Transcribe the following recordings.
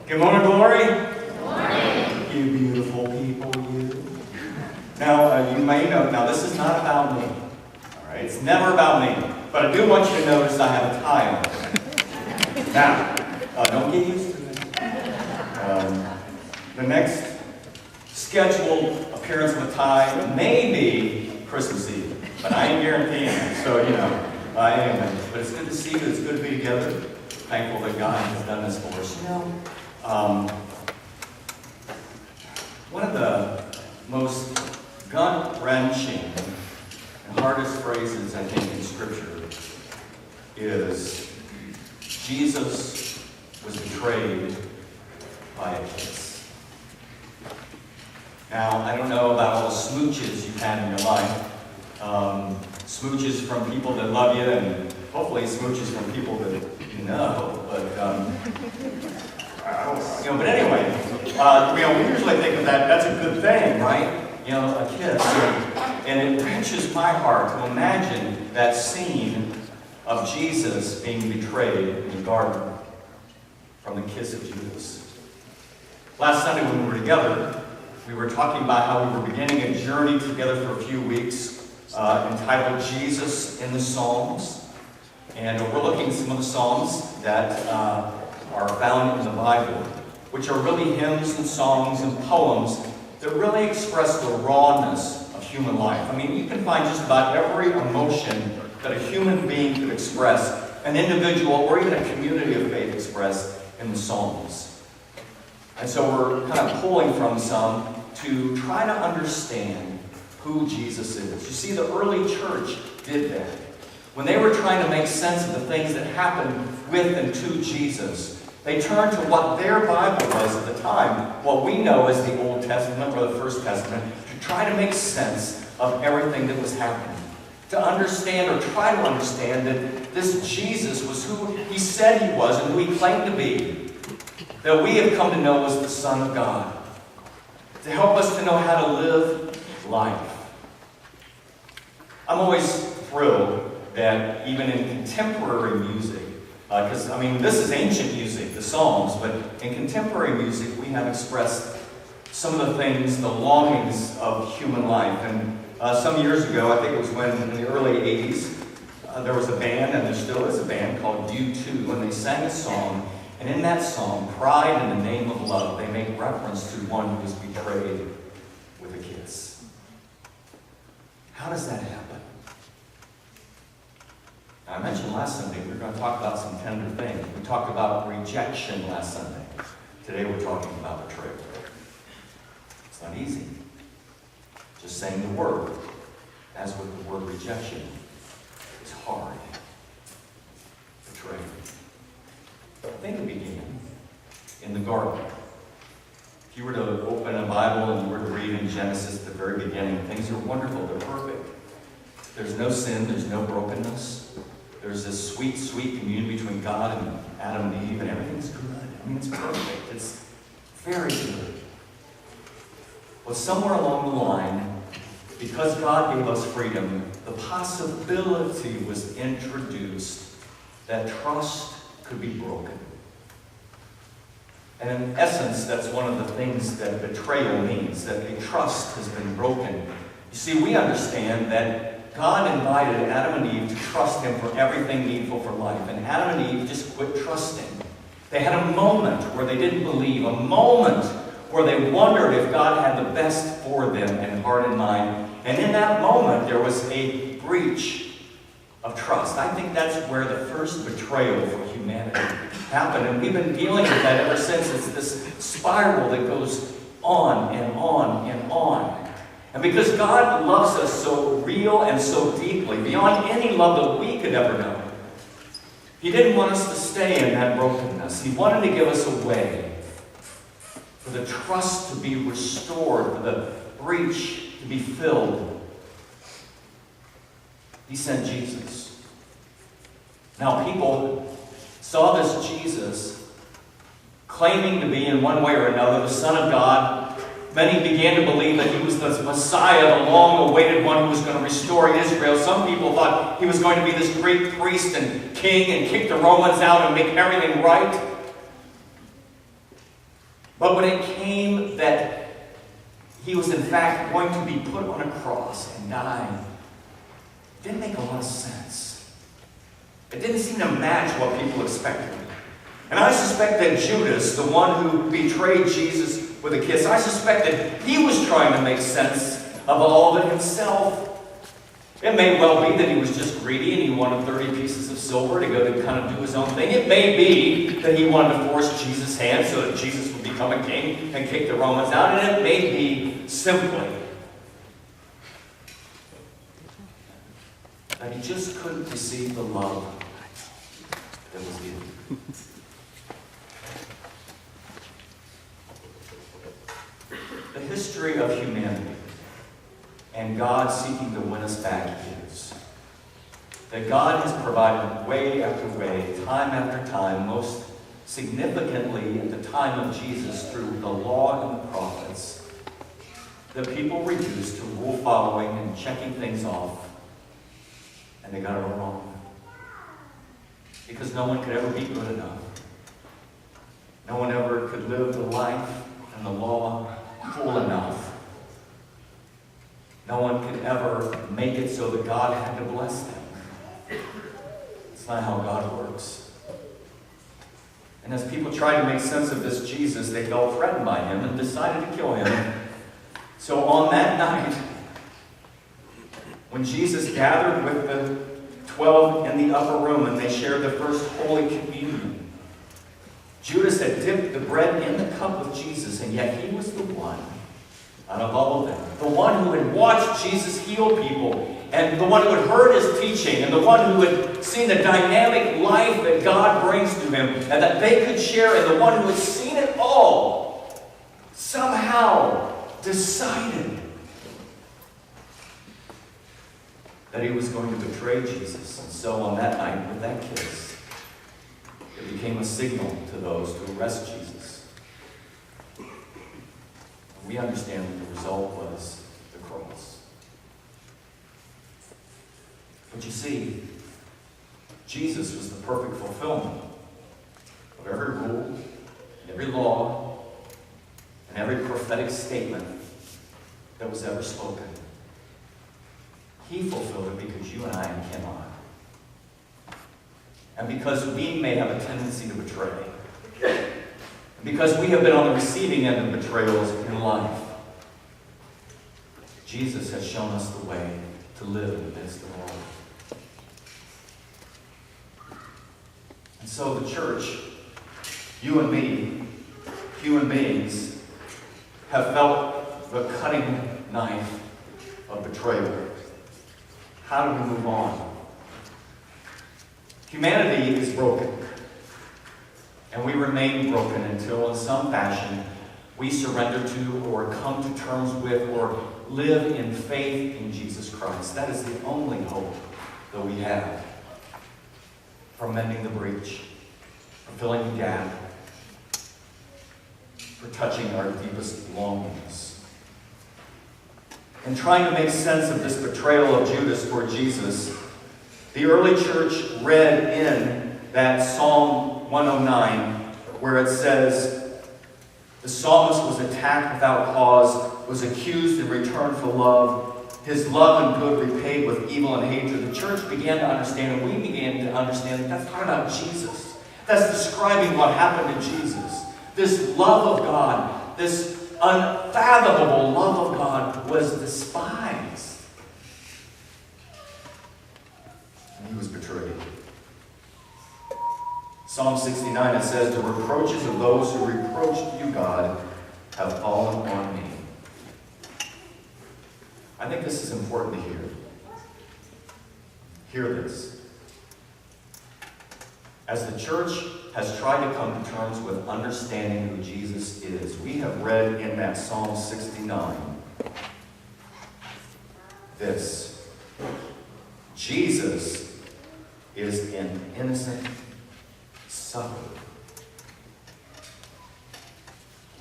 Good morning, Glory. Good morning. You beautiful people, you. Now, you may know, now this is not about me. All right, it's never about me. But I do want you to notice I have a tie on today. Now, don't get used to it. The next scheduled appearance of a tie may be Christmas Eve. But I ain't guaranteeing it, so, anyway. But it's good to see you. It's good to be together. Thankful that God has done this for us. One of the most gut-wrenching and hardest phrases, I think, in Scripture is Jesus was betrayed by a kiss. Now, I don't know about all the smooches you've had in your life. Smooches from people that love you, and hopefully smooches from people that you know. But anyway, we usually think of that. That's a good thing, right? A kiss, and it wrenches my heart to imagine that scene of Jesus being betrayed in the garden from the kiss of Judas. Last Sunday when we were together, we were talking about how we were beginning a journey together for a few weeks entitled Jesus in the Psalms. And we're looking at some of the Psalms that are found in the Bible, which are really hymns and songs and poems that really express the rawness of human life. I mean, you can find just about every emotion that a human being could express, an individual or even a community of faith express in the Psalms. And so we're kind of pulling from some to try to understand who Jesus is. You see, the early church did that. When they were trying to make sense of the things that happened with and to Jesus, they turned to what their Bible was at the time, what we know as the Old Testament or the First Testament, to try to make sense of everything that was happening. To understand or try to understand that this Jesus was who he said he was and who he claimed to be. That we have come to know as the Son of God. To help us to know how to live life. I'm always thrilled that even in contemporary music, because, this is ancient music, the Psalms, but in contemporary music we have expressed some of the things, the longings of human life. And some years ago, I think it was when in the early 80s, there was a band, and there still is a band, called U2, and they sang a song. And in that song, Pride in the Name of Love, they make reference to one who was betrayed with a kiss. How does that happen? Now, I mentioned last Sunday we were going to talk about some tender things. We talked about rejection last Sunday. Today we're talking about betrayal. It's not easy. Just saying the word, as with the word rejection, is hard. Betrayal. I think it began in the garden. If you were to open a Bible and you were to read in Genesis at the very beginning, things are wonderful, they're perfect. There's no sin, there's no brokenness. There's this sweet, sweet communion between God and Adam and Eve, and everything's good. It's perfect. It's very good. But somewhere along the line, because God gave us freedom, the possibility was introduced that trust could be broken. And in essence, that's one of the things that betrayal means, that a trust has been broken. You see, we understand that God invited Adam and Eve to trust him for everything needful for life. And Adam and Eve just quit trusting. They had a moment where they didn't believe, a moment where they wondered if God had the best for them in heart and mind. And in that moment, there was a breach of trust. I think that's where the first betrayal for humanity happened. And we've been dealing with that ever since. It's this spiral that goes on and on and on. And because God loves us so real and so deeply, beyond any love that we could ever know, he didn't want us to stay in that brokenness. He wanted to give us a way for the trust to be restored, for the breach to be filled. He sent Jesus. Now people saw this Jesus claiming to be in one way or another the Son of God. Many began to believe that he was the Messiah, the long-awaited one who was going to restore Israel. Some people thought he was going to be this great priest and king and kick the Romans out and make everything right. But when it came that he was in fact going to be put on a cross and die, it didn't make a lot of sense. It didn't seem to match what people expected. And I suspect that Judas, the one who betrayed Jesus with a kiss, I suspect that he was trying to make sense of all of it himself. It may well be that he was just greedy and he wanted 30 pieces of silver to go to kind of do his own thing. It may be that he wanted to force Jesus' hand so that Jesus would become a king and kick the Romans out. And it may be simply that he just couldn't receive the love that was given. The history of humanity and God seeking to win us back is that God has provided way after way, time after time, most significantly at the time of Jesus through the law and the prophets, that people reduced to rule following and checking things off, and they got it all wrong. Because no one could ever be good enough. No one ever could live the life and the law full enough. No one could ever make it so that God had to bless them. It's not how God works. And as people tried to make sense of this Jesus, they felt threatened by him and decided to kill him. So on that night, when Jesus gathered with the 12 in the upper room and they shared the first Holy Communion, Judas had dipped the bread in the cup with Jesus, and yet he was the one out of all of them, the one who had watched Jesus heal people, and the one who had heard his teaching, and the one who had seen the dynamic life that God brings to him, and that they could share, and the one who had seen it all, somehow decided that he was going to betray Jesus. And so on that night, with that kiss, it became a signal to those to arrest Jesus. We understand that the result was the cross. But you see, Jesus was the perfect fulfillment of every rule, every law, and every prophetic statement that was ever spoken. He fulfilled it because you and I cannot. And because we may have a tendency to betray. And because we have been on the receiving end of betrayals in life. Jesus has shown us the way to live in the midst of all. And so the church, you and me, human beings, have felt the cutting knife of betrayal. How do we move on? Humanity is broken. And we remain broken until in some fashion we surrender to or come to terms with or live in faith in Jesus Christ. That is the only hope that we have for mending the breach, for filling the gap, for touching our deepest longings. In trying to make sense of this betrayal of Judas for Jesus, the early church read in that Psalm 109 where it says, the psalmist was attacked without cause, was accused in return for love, his love and good repaid with evil and hatred. The church began to understand, and we began to understand, that that's talking about Jesus. That's describing what happened to Jesus. This love of God, this unfathomable love of God was despised. And he was betrayed. Psalm 69, it says, the reproaches of those who reproached you, God, have fallen on me. I think this is important to hear. Hear this. As the church has tried to come to terms with understanding who Jesus is, we have read in that Psalm 69 this: Jesus is an innocent sufferer.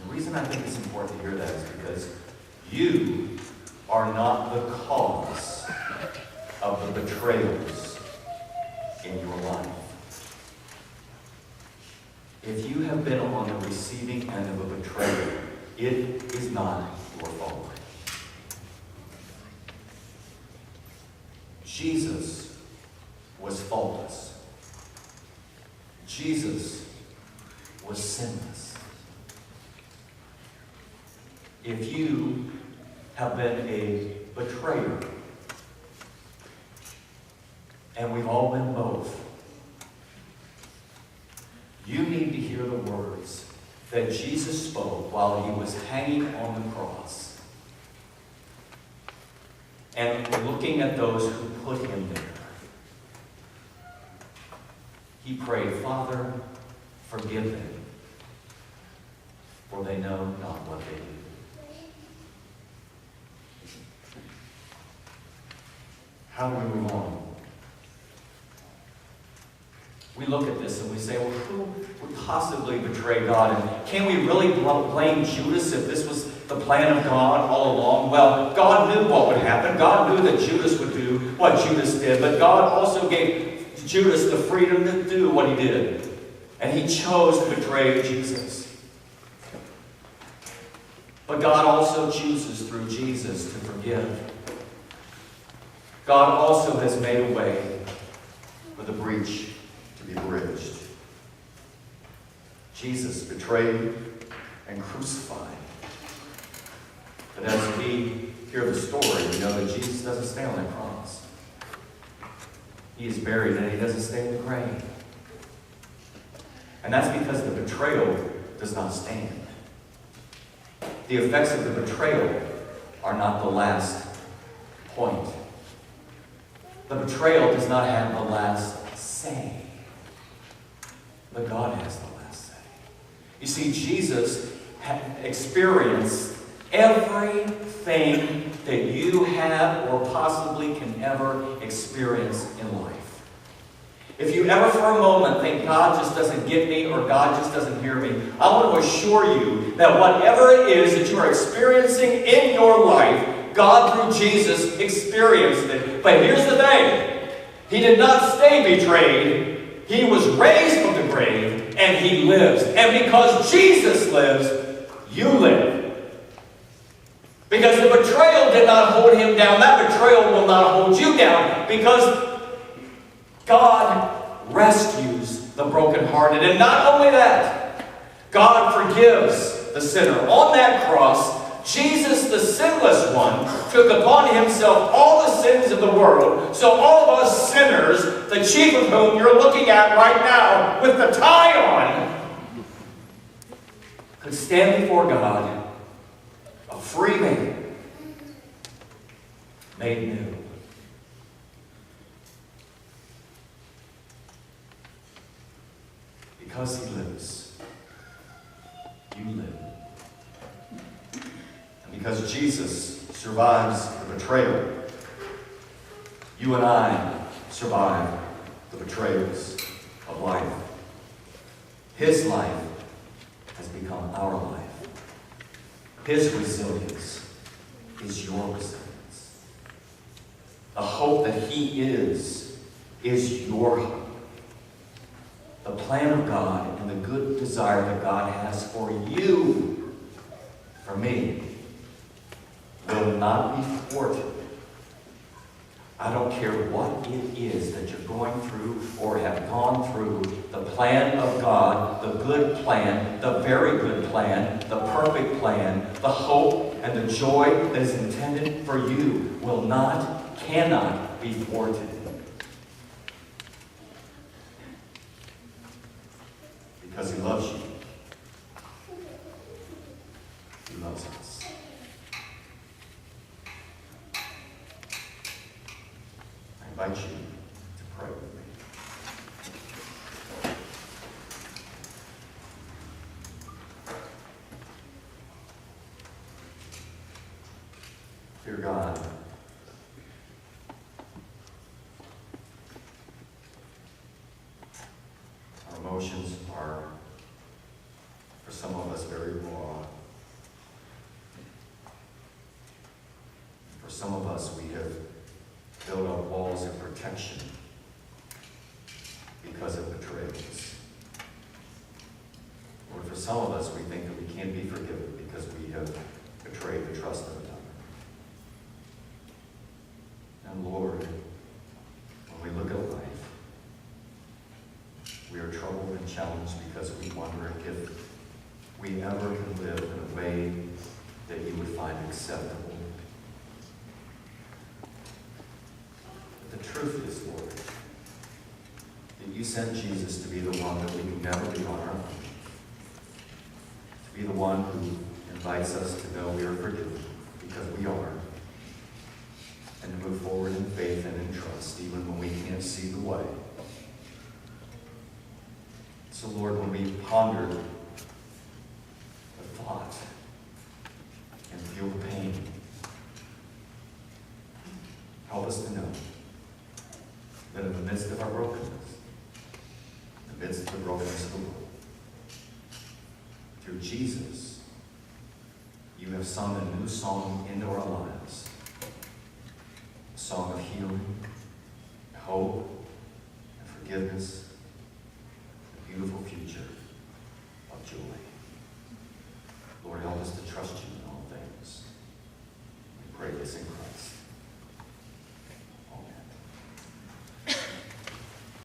The reason I think it's important to hear that is because you are not the cause of the betrayals in your life. If you have been on the receiving end of a betrayal, it is not your fault. Jesus was faultless. Jesus was sinless. If you have been a betrayer, and we've all been both, you need to hear the words that Jesus spoke while he was hanging on the cross and looking at those who put him there. He prayed, "Father, forgive them, for they know not what they do." How do we move on? We look at this and we say, well, who would possibly betray God? And can we really blame Judas if this was the plan of God all along? Well, God knew what would happen. God knew that Judas would do what Judas did. But God also gave Judas the freedom to do what he did. And he chose to betray Jesus. But God also chooses through Jesus to forgive. God also has made a way for the breach to be bridged. Jesus betrayed and crucified. But as we hear the story, we know that Jesus doesn't stay on that cross. He is buried and he doesn't stay in the grave. And that's because the betrayal does not stand. The effects of the betrayal are not the last point. The betrayal does not have the last say. But God has the last say. You see, Jesus had experienced everything that you have or possibly can ever experience in life. If you ever for a moment think God just doesn't get me or God just doesn't hear me, I want to assure you that whatever it is that you are experiencing in your life, God through Jesus experienced it. But here's the thing. He did not stay betrayed. He was raised from the grave and he lives. And because Jesus lives, you live. Because the betrayal did not hold him down. That betrayal will not hold you down. Because God rescues the brokenhearted. And not only that, God forgives the sinner. On that cross, Jesus, the sinless one, took upon himself all the sins of the world. So all of us sinners, the chief of whom you're looking at right now with the tie on, could stand before God, a free man, made new. Because he lives, you live. Because Jesus survives the betrayal, you and I survive the betrayals of life. His life has become our life. His resilience is your resilience. The hope that he is your hope. The plan of God and the good desire that God has for you, for me, will not be thwarted. I don't care what it is that you're going through or have gone through. The plan of God, the good plan, the very good plan, the perfect plan, the hope and the joy that is intended for you will not, cannot be thwarted. Because he loves you. He loves us. I invite you to pray with me. Dear God, our emotions are, for some of us, very raw. For some of us, we have built up walls of protection because of betrayals. some of us, we think that we can't be forgiven because we have betrayed the trust of another. And Lord, when we look at life, we are troubled and challenged because we wonder if we ever can live in a way that you would find acceptable. But the truth is, Lord, that you sent Jesus to be the one that we can never be on our own. To be the one who invites us to know we are forgiven because we are. And to move forward in faith and in trust, even when we can't see the way. So Lord, when we ponder the thought and feel the pain, help us to know that in the midst of our brokenness, in the midst of the brokenness of the world, through Jesus, you have sung a new song into our lives. A song of healing, hope, and forgiveness, a beautiful future of joy. Lord, help us to trust you in all things. We pray this in Christ.